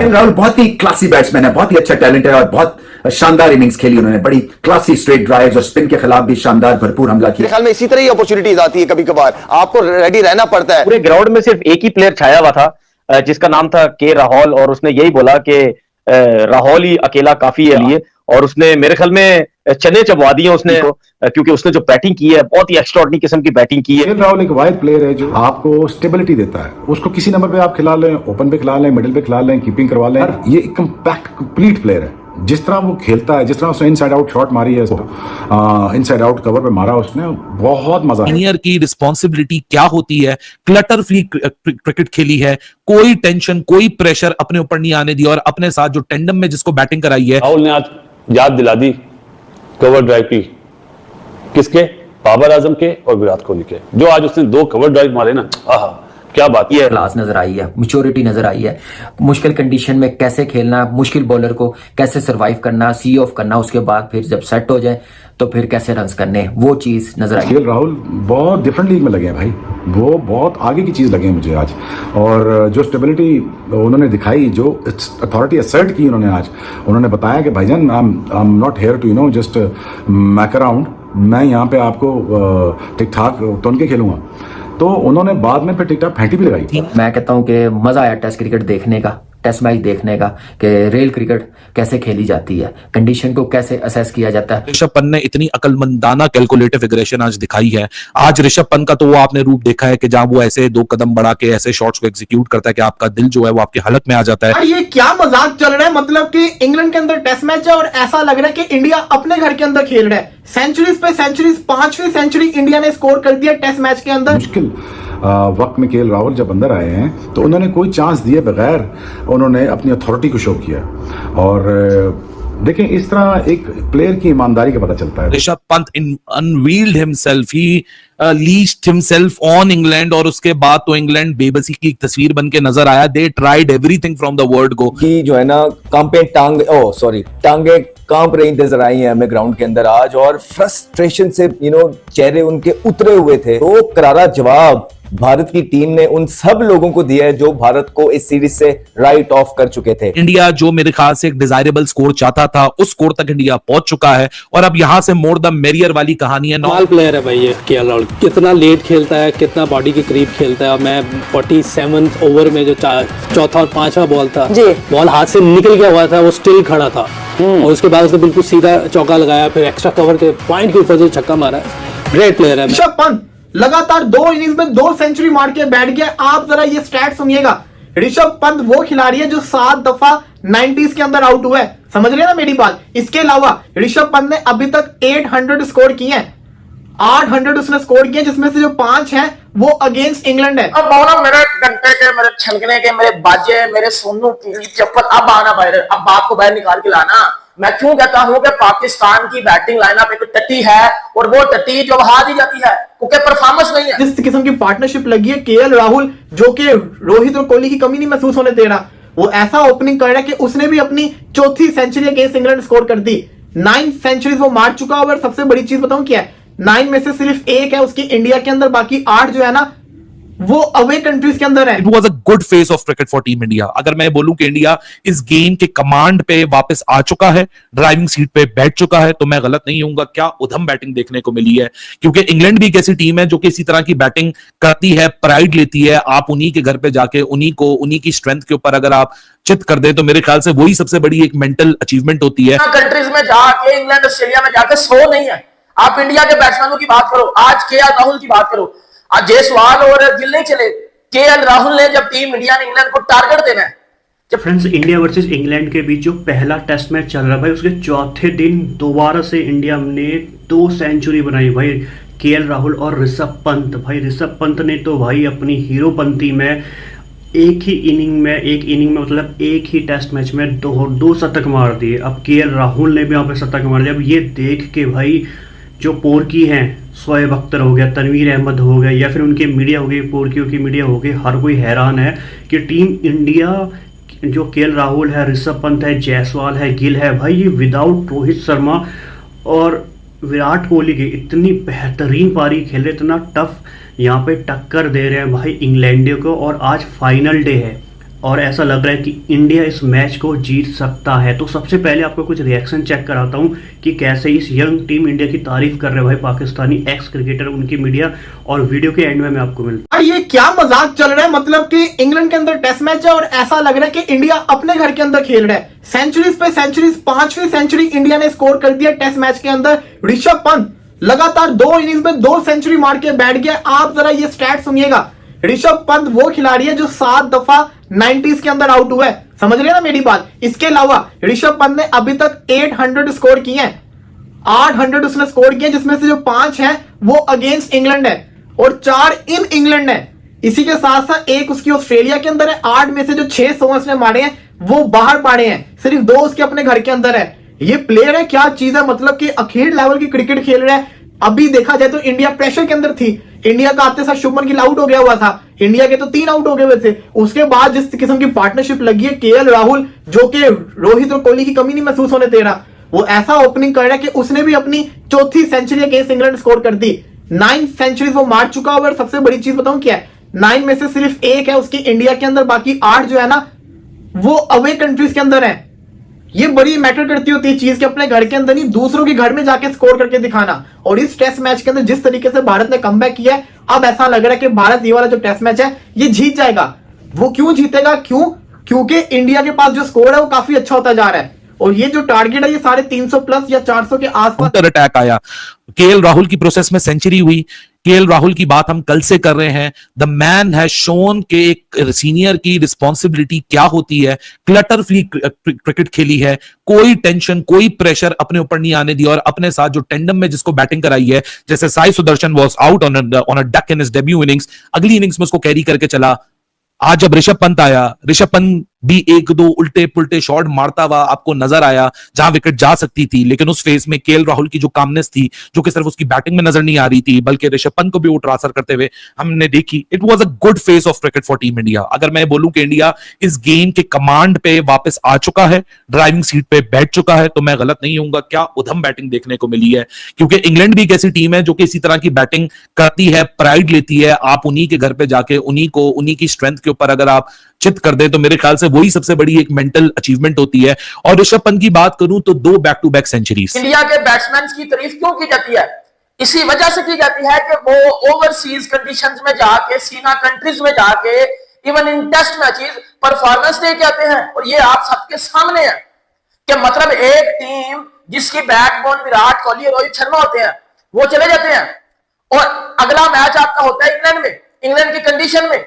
राहुल बहुत ही classy batsman है, बहुत ही अच्छा टैलेंट है और बहुत शानदार इनिंग्स खेली उन्होंने, बड़ी क्लासी स्ट्रेट ड्राइव्स और स्पिन के खिलाफ भी शानदार भरपूर हमला किया। मेरे ख्याल में इसी तरह ही अपॉर्चुनिटीज आती है, कभी कभार आपको रेडी रहना पड़ता है। पूरे ग्राउंड में सिर्फ एक ही प्लेयर छाया हुआ था जिसका नाम था के राहुल, और उसने यही बोला कि राहुल ही अकेला काफी है लिए, और उसने मेरे ख्याल में चने चबवा दिए उसने, क्योंकि उसने जो बैटिंग की है बहुत ही एक्स्ट्राऑर्डिनरी किस्म की बैटिंग की है। राहुल एक वाइड प्लेयर है जो आपको स्टेबिलिटी देता है, उसको किसी नंबर पे आप खिला लें, ओपन पे खिला लें, मिडिल पे खिला लें, कीपिंग करवा लें, ये एक कंपैक्ट कंप्लीट प्लेयर है। जिस तरह वो खेलता है, जिस तरह उसने इनसाइड आउट शॉट मारी है, इनसाइड आउट कवर पे मारा उसने, बहुत मजा। सीनियर की रिस्पॉन्सिबिलिटी क्या होती है, क्लटर फ्री क्रिकेट खेली है, कोई टेंशन कोई प्रेशर अपने ऊपर नहीं आने दिया, और अपने साथ जो टेंडम में जिसको बैटिंग कराई है। राहुल ने आज याद दिला दी कवर ड्राइव की, किसके? बाबर आजम के और विराट कोहली के, जो आज उसने 2 कवर ड्राइव मारे ना, आहा क्या बात है। क्लास नजर आई है, मैच्योरिटी नजर आई है, मुश्किल कंडीशन में कैसे खेलना, मुश्किल बॉलर को कैसे सरवाइव करना, सी ऑफ करना, उसके बाद फिर जब सेट हो जाए तो फिर कैसे रन्स करने, वो चीज नजर आई। राहुल बहुत डिफरेंट लीग में लगे हैं भाई, वो बहुत आगे की चीज लगे हैं मुझे आज, और जो स्टेबिलिटी उन्होंने दिखाई, जो अथॉरिटी असर्ट की उन्होंने आज, उन्होंने बताया कि भाईजान I am not here to just mess around, मैं यहाँ पे आपको ठीक ठाक तोन के खेलूंगा, तो उन्होंने बाद में फिर टिकटॉक फेंटी भी लगाई। मैं कहता हूं कि मजा आया टेस्ट क्रिकेट देखने का, टेस्ट मैच देखने का, कि रियल क्रिकेट कैसे खेली जाती है, कंडीशन को कैसे असेस किया जाता है। ऋषभ पंत ने इतनी अकलमंदाना कैलकुलेटिव एग्रेशन आज दिखाई है। आज ऋषभ पंत का तो वो आपने रूप देखा है कि जहां वो ऐसे 2 कदम बढ़ा के ऐसे शॉट्स को एग्जीक्यूट करता है कि आपका दिल जो है वो आपकी हलक में आ जाता है। ये क्या मजाक चल रहा है, मतलब कि इंग्लैंड के अंदर टेस्ट मैच है और ऐसा लग रहा है कि इंडिया अपने घर के अंदर खेल रहा है। सेंचुरीज पे सेंचुरीज, 5वीं सेंचुरी इंडिया ने स्कोर कर दिया टेस्ट मैच के अंदर। मुश्किल वक्त में केएल राहुल जब अंदर आए हैं तो उन्होंने कोई चांस दिए बगैर उन्होंने अपनी अथॉरिटी को शो किया, और देखें इस तरह एक प्लेयर की ईमानदारी का पता चलता है। Rishabh Pant unveiled himself, he least himself on England, और उसके बाद तो इंग्लैंड बेबसी की एक तस्वीर बन के नजर आया। They tried everything from the word go. की जो है ना टांगे कांप रही नजर आई हैं हमें ग्राउंड के अंदर आज, और फ्रस्ट्रेशन से चेहरे उनके उतरे हुए थे। तो करारा जवाब भारत की टीम ने उन सब लोगों को दिया है जो भारत को इस सीरीज से राइट ऑफ कर चुके थे। इंडिया जो मेरे ख्याल से एक डिजायरेबल स्कोर चाहता था, उस स्कोर तक इंडिया पहुंच चुका है, और अब यहां से मोर द मेरियर वाली कहानी है। नॉल प्लेयर है भाई ये केएल राहुल, कितना लेट खेलता है, कितना बॉडी के करीब खेलता है। मैं 47 ओवर में जो चौथा और 5वां बॉल था, बॉल हाथ से निकल गया हुआ था, वो स्टिल खड़ा था, और उसके बाद उसने बिल्कुल सीधा चौका लगाया, फिर एक्स्ट्रा कवर के पॉइंट के ऊपर से छक्का मारा। ग्रेट प्लेयर है। ऋषभ पंत लगातार 2 इनिंग्स में 2 सेंचुरी मार के बैठ गया। आप जरा ये स्टैट सुनिएगा। ऋषभ पंत वो खिलाड़ी है जो 7 दफा 90s के अंदर आउट हुआ है, समझ रहे हैं ना मेरी बात। इसके अलावा ऋषभ पंत ने अभी तक 800 स्कोर किए हैं, 800 उसने स्कोर किए, जिसमें से जो 5 हैं वो अगेंस्ट इंग्लैंड है। अब आना मेरे घंटे के, मेरे छलकने के, मेरे बाजे, मेरे सोनू की चप्पल, अब आना बाहर, अब बाप को बाहर निकाल के लाना। मैं क्यों कहता हूं कि पाकिस्तान की बैटिंग लाइनअप एक टट्टी है, और वो टट्टी जो हार दी जाती है क्योंकि परफॉर्मेंस नहीं है। जिस किस्म की पार्टनरशिप लगी है केएल राहुल, जो कि रोहित और कोहली की कमी नहीं महसूस होने दे रहा, वो ऐसा ओपनिंग कर रहा है कि उसने भी अपनी 4थी सेंचुरी अगेंस्ट इंग्लैंड स्कोर कर दी। 9 सेंचुरीज वो मार चुका। और सबसे बड़ी चीज बताऊं क्या है, 9 में से सिर्फ 1 है उसकी इंडिया के अंदर, बाकी 8 जो है ना वो अवे कंट्रीज के अंदर है। It was a good face of cricket for team India. अगर मैं बोलूं कि इंडिया इस गेम के कमांड पे वापस आ चुका है, ड्राइविंग सीट पे बैठ चुका है, तो मैं गलत नहीं होऊंगा। क्या उधम बैटिंग देखने को मिली है, क्योंकि इंग्लैंड भी एक ऐसी टीम है जो कि इसी तरह की बैटिंग करती है, प्राइड लेती है। आप उन्हीं के घर पे जाके उन्हीं की स्ट्रेंथ के ऊपर अगर आप चित कर दे, तो मेरे ख्याल से वही सबसे बड़ी एक मेंटल अचीवमेंट होती है। कंट्रीज में जाके, इंग्लैंड ऑस्ट्रेलिया में जाके 100 नहीं है। आप इंडिया के बैट्समैनों की बात करो, आज केएल राहुल की बात करो, आज जयसवाल और गिल नहीं चले, केएल राहुल ने जब टीम इंडिया ने इंग्लैंड को टारगेट देना है। फ्रेंड्स, इंडिया वर्सेस इंग्लैंड के बीच जो पहला टेस्ट मैच चल रहा है भाई, उसके चौथे दिन दोबारा से इंडिया ने 2 सेंचुरी बनाई भाई, केएल राहुल और ऋषभ पंत। भाई ऋषभ पंत ने तो भाई अपनी हीरोपंती में एक इनिंग में मतलब एक ही टेस्ट मैच में 2 शतक मार दिए। अब केएल राहुल ने भी वहां पे शतक मार दिया। अब ये देख के भाई जो पोर्की हैं, शोएब अख्तर हो गया, तनवीर अहमद हो गया, या फिर उनके मीडिया हो गई, पोर्कियों की मीडिया हो गई, हर कोई हैरान है कि टीम इंडिया जो केएल राहुल है, ऋषभ पंत है, जायसवाल है, गिल है, भाई ये विदाउट रोहित शर्मा और विराट कोहली की इतनी बेहतरीन पारी खेले, इतना टफ यहाँ पे टक्कर दे रहे हैं भाई इंग्लैंडियों को। और आज फाइनल डे है, और ऐसा लग रहा है कि इंडिया इस मैच को जीत सकता है। तो सबसे पहले आपको कुछ रिएक्शन चेक कराता हूं कि कैसे इस यंग टीम इंडिया की तारीफ कर रहे हैं भाई पाकिस्तानी एक्स क्रिकेटर, उनकी मीडिया, और वीडियो के एंड में मैं आपको मिलता हूं। ये क्या मजाक चल रहा है, मतलब कि इंग्लैंड के अंदर टेस्ट मैच है और ऐसा लग रहा है कि इंडिया अपने घर के अंदर खेल रहा है। सेंचुरीज पे सेंचुरीज, 5वीं सेंचुरी इंडिया ने स्कोर कर दिया टेस्ट मैच के अंदर। ऋषभ पंत लगातार 2 इनिंग्स में 2 सेंचुरी मार के बैठ गया। आप जरा ये स्टैट सुनिएगा। ऋषभ पंत वो खिलाड़ी है जो 7 दफा 90s के अंदर आउट हुआ है, समझ रहे हैं ना मेरी बात। इसके अलावा ऋषभ पंत ने अभी तक 800 स्कोर किए हैं, 800 उसने स्कोर किए, जिसमें से जो 5 हैं वो अगेंस्ट इंग्लैंड है और 4 इन इंग्लैंड है। इसी के साथ साथ एक उसकी ऑस्ट्रेलिया के अंदर है। 8 में से जो 6 100 उसने मारे हैं वो बाहर मारे हैं, सिर्फ 2 उसके अपने घर के अंदर है। ये प्लेयर है, क्या चीज है, मतलब कि अखीर लेवल की क्रिकेट खेल रहा है। अभी देखा जाए तो इंडिया प्रेशर के अंदर थी। इंडिया का आते साथ शुभमन गिल आउट हो गया हुआ था, इंडिया के तो 3 आउट हो गए हुए थे। उसके बाद जिस किस्म की पार्टनरशिप लगी है, केएल राहुल जो कि रोहित और कोहली की कमी नहीं महसूस होने दे रहा, वो ऐसा ओपनिंग कर रहा है कि उसने भी अपनी 4थी सेंचुरी अगेंस्ट इंग्लैंड स्कोर कर दी। 9 सेंचुरीज वो मार चुका है। और सबसे बड़ी चीज बताऊं क्या है, 9 में से सिर्फ 1 है उसकी इंडिया के अंदर, बाकी 8 जो है ना वो अवे कंट्रीज के अंदर है। ये बड़ी मैटर करती होती है चीज कि अपने घर के अंदर नहीं, दूसरों के घर में जाके स्कोर करके दिखाना। और इस टेस्ट मैच के अंदर जिस तरीके से भारत ने कमबैक किया है, अब ऐसा लग रहा है कि भारत ये वाला जो टेस्ट मैच है ये जीत जाएगा। वो क्यों जीतेगा, क्योंकि इंडिया के पास जो स्कोर है वो काफी अच्छा होता जा रहा है और ये जो टारगेट है ये 350 प्लस या 400 के आसपास अटैक आया। केएल राहुल की प्रोसेस में सेंचुरी हुई। केएल राहुल की बात हम कल से कर रहे हैं। द मैन हैज शोन के एक सीनियर की रिस्पॉन्सिबिलिटी क्या होती है। क्लटर फ्री क्रिकेट खेली है, कोई टेंशन कोई प्रेशर अपने ऊपर नहीं आने दिया और अपने साथ जो टेंडम में जिसको बैटिंग कराई है, जैसे Sai Sudarshan was out on a duck in his debut innings, अगली इनिंग्स में उसको कैरी करके चला। आज जब ऋषभ पंत आया, ऋषभ पंत भी 1-2 उल्टे पुल्टे शॉट मारता हुआ आपको नजर आया जहां विकेट जा सकती थी, लेकिन उस फेज में केएल राहुल की जो कामनेस थी, जो कि सिर्फ उसकी बैटिंग में नजर नहीं आ रही थी बल्कि ऋषभ पंत को भी वो ट्रांसफर करते हुए हमने देखी। It was a good face of cricket for team India. अगर मैं बोलूं कि इंडिया इस गेम के कमांड पे वापस आ चुका है, ड्राइविंग सीट पे बैठ चुका है, तो मैं गलत नहीं होऊंगा। क्या उधम बैटिंग देखने को मिली है, क्योंकि इंग्लैंड भी एक ऐसी टीम है जो कि इसी तरह की बैटिंग करती है, प्राइड लेती है। आप उन्हीं के घर पे जाके उन्हीं की स्ट्रेंथ के ऊपर अगर आप चित कर दे तो मेरे ख्याल से वही सबसे बड़ी एक मेंटल अचीवमेंट होती है। और ऋषभ पंत की बात करूं तो 2 back to back centuries. India के बैट्समैन की तारीफ क्यों की जाती है? इसी वजह से की जाती है कि वो ओवरसीज कंडीशंस में जाके, सीना कंट्रीज में जाके, even in test matches performance दे के आते हैं। और ये आप सबके सामने है कि मतलब एक टीम जिसकी बैकबोन विराट कोहली और रोहित शर्मा होते हैं वो चले जाते हैं और अगला मैच आपका होता है इंग्लैंड में, इंग्लैंड की कंडीशन में,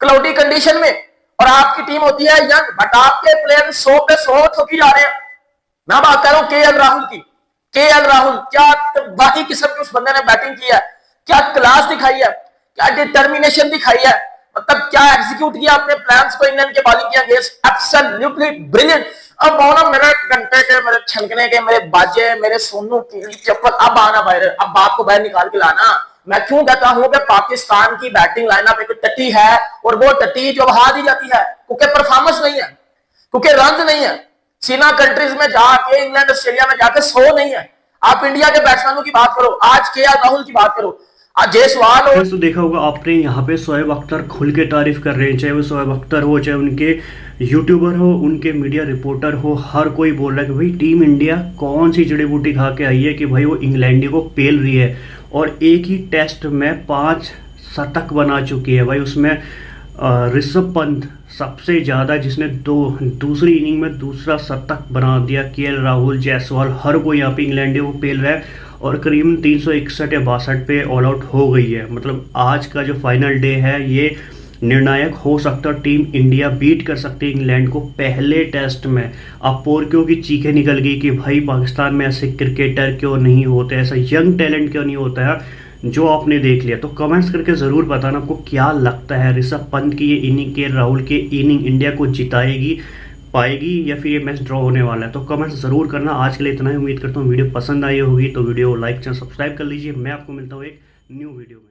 क्लाउडी कंडीशन में, और आपकी टीम होती है यंग, बट आपके प्लेयर 100 पे 100 ठोकी जा रहे हैं। मैं बात कर रहा हूं केएल राहुल की। केएल राहुल क्या बाकी किस्म की उस बंदे ने बैटिंग की है, क्या क्लास दिखाई है, क्या डिटर्मिनेशन दिखाई है, मतलब क्या एग्जीक्यूट किया अपने प्लान्स को इंग्लैंड के बॉलिंग के अगेंस्ट। Absolutely brilliant. अब बोला मेरे घंटे के, मेरे छनकने के, मेरे बाजे, मेरे सोनू की चप्पल, अब आना बाहर, अब बाप को बाहर निकाल के लाना। मैं क्यों कहता हूं कि पाकिस्तान की बैटिंग लाइनअप एक टट्टी है और वो टट्टी जो बहा दी जाती है क्योंकि परफॉर्मेंस नहीं है, क्योंकि रन नहीं है। सीना कंट्रीज में जाके, इंग्लैंड ऑस्ट्रेलिया में जाके 100 नहीं है। आप इंडिया के बैट्समैनों की बात करो, आज केएल राहुल की बात करो, आज जयसवाल हो। तो देखा होगा आपने, यहाँ पे शोएब अख्तर खुल के तारीफ कर रहे हैं, चाहे वो शोएब अख्तर हो, चाहे उनके यूट्यूबर हो, उनके मीडिया रिपोर्टर हो, हर कोई बोल रहा है कि भाई टीम इंडिया कौन सी जड़ी बूटी खा के आई है कि भाई वो इंग्लैंडियों को पेल रही है और एक ही टेस्ट में 5 शतक बना चुकी है। भाई उसमें ऋषभ पंत सबसे ज़्यादा, जिसने दूसरी इनिंग में दूसरा शतक बना दिया। केएल राहुल, जयसवाल, हर कोई यहाँ पे इंग्लैंडियों को पेल रहा है और करीबन 361 या 62 पे ऑल आउट हो गई है। मतलब आज का जो फाइनल डे है ये निर्णायक हो सकता है। टीम इंडिया बीट कर सकती है इंग्लैंड को पहले टेस्ट में। अब पोर्कियों की चीखें निकल गई कि भाई पाकिस्तान में ऐसे क्रिकेटर क्यों नहीं होते, ऐसा यंग टैलेंट क्यों नहीं होता है जो आपने देख लिया। तो कमेंट्स करके ज़रूर बताना आपको क्या लगता है, ऋषभ पंत की ये इनिंग, केएल राहुल की इनिंग इंडिया को जिताएगी, पाएगी या फिर ये मैच ड्रॉ होने वाला है। तो कमेंट्स ज़रूर करना। आज के लिए इतना ही, उम्मीद करता हूँ वीडियो पसंद आई होगी तो वीडियो लाइक चैनल सब्सक्राइब कर लीजिए। मैं आपको मिलता हूँ एक न्यू वीडियो में।